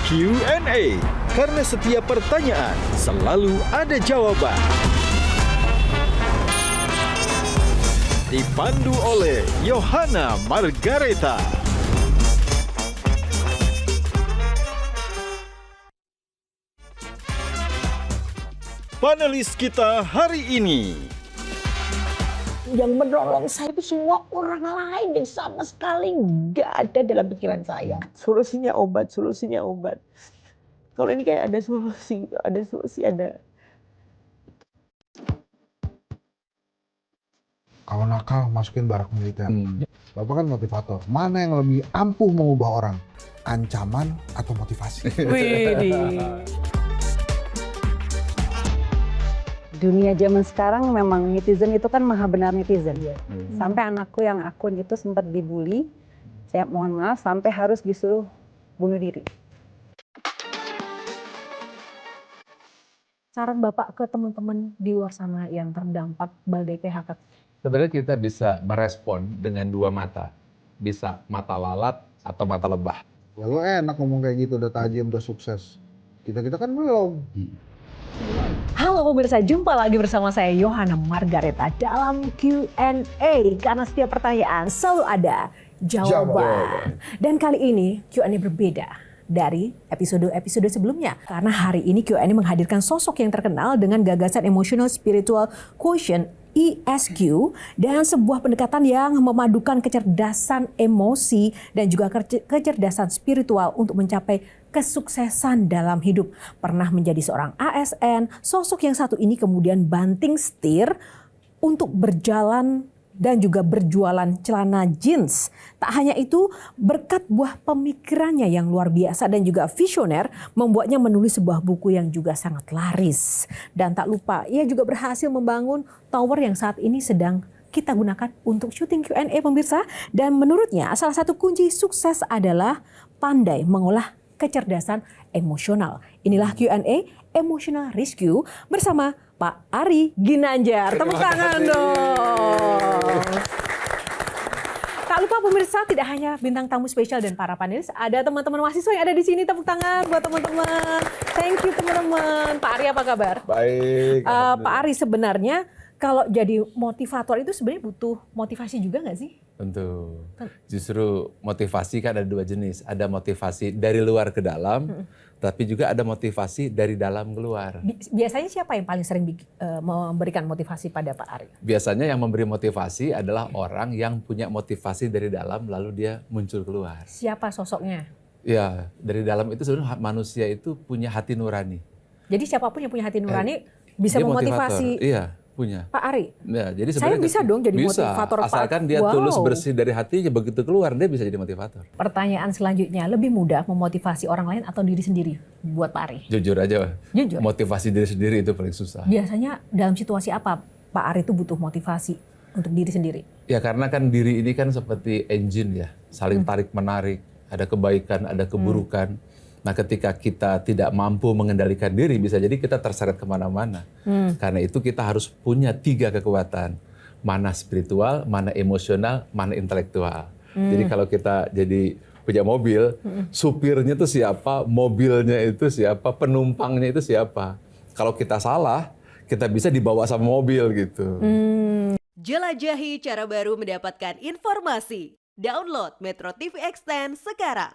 Q&A, karena setiap pertanyaan selalu ada jawaban. Dipandu oleh Yohana Margareta. Panelis kita hari ini. Yang menolong saya itu semua orang lain yang sama sekali nggak ada dalam pikiran saya. Solusinya obat. Kalau ini kayak ada solusi. Kalau nakal, masukin barak militer. Bapak kan motivator. Mana yang lebih ampuh mengubah orang? Ancaman atau motivasi? Dunia zaman sekarang memang netizen itu kan maha benar netizen. Sampai anakku yang akun itu sempat dibully, saya mohon maaf sampai harus disuruh bunuh diri. Saran Bapak ke teman-teman di luar sana yang terdampak badai PHK. Sebenarnya kita bisa merespon dengan dua mata. Bisa mata lalat atau mata lebah. Ya lo enak ngomong kayak gitu, udah tajam, udah sukses. Kita kan belum. Halo pemirsa, jumpa lagi bersama saya Yohana Margareta dalam Q&A. Karena setiap pertanyaan selalu ada jawaban. Dan kali ini Q&A berbeda dari episode-episode sebelumnya. Karena hari ini Q&A menghadirkan sosok yang terkenal dengan gagasan Emotional Spiritual Quotient ESQ dan sebuah pendekatan yang memadukan kecerdasan emosi dan juga kecerdasan spiritual untuk mencapai kesuksesan dalam hidup. Pernah menjadi seorang ASN, sosok yang satu ini kemudian banting setir untuk berjalan dan juga berjualan celana jeans. Tak hanya itu, berkat buah pemikirannya yang luar biasa dan juga visioner, membuatnya menulis sebuah buku yang juga sangat laris. Dan tak lupa, ia juga berhasil membangun tower yang saat ini sedang kita gunakan untuk syuting Q&A pemirsa. Dan menurutnya, salah satu kunci sukses adalah pandai mengolah kecerdasan emosional. Inilah Q&A Emotional Rescue bersama Pak Ari Ginanjar. Tepuk tangan dong. Tak lupa pemirsa, tidak hanya bintang tamu spesial dan para panelis, ada teman-teman mahasiswa yang ada di sini. Tepuk tangan buat teman-teman. Thank you teman-teman. Pak Ari apa kabar? Baik. Pak Ari, sebenarnya kalau jadi motivator itu sebenarnya butuh motivasi juga nggak sih? Tentu. Justru motivasi kan ada dua jenis. Ada motivasi dari luar ke dalam, tapi juga ada motivasi dari dalam keluar. Biasanya siapa yang paling sering memberikan motivasi pada Pak Ari? Biasanya yang memberi motivasi adalah orang yang punya motivasi dari dalam lalu dia muncul keluar. Siapa sosoknya? Ya, dari dalam itu sebenarnya manusia itu punya hati nurani. Jadi siapapun yang punya hati nurani bisa Dia memotivasi motivator. Iya, punya. Pak Ari. Ya, jadi Saya bisa dong jadi motivator Pak. Asalkan dia tulus bersih dari hatinya, begitu keluar dia bisa jadi motivator. Pertanyaan selanjutnya, lebih mudah memotivasi orang lain atau diri sendiri buat Pak Ari? Jujur aja, Jujur. motivasi diri sendiri itu paling susah. Biasanya dalam situasi apa Pak Ari itu butuh motivasi untuk diri sendiri? Ya karena kan diri ini kan seperti engine ya, saling tarik menarik, ada kebaikan, ada keburukan. Nah ketika kita tidak mampu mengendalikan diri, bisa jadi kita terseret kemana-mana. Karena itu kita harus punya 3 kekuatan. Mana spiritual, mana emosional, mana intelektual. Jadi kalau kita jadi punya mobil, supirnya itu siapa, mobilnya itu siapa, penumpangnya itu siapa. Kalau kita salah, kita bisa dibawa sama mobil gitu. Jelajahi cara baru mendapatkan informasi. Download Metro TV Extend sekarang.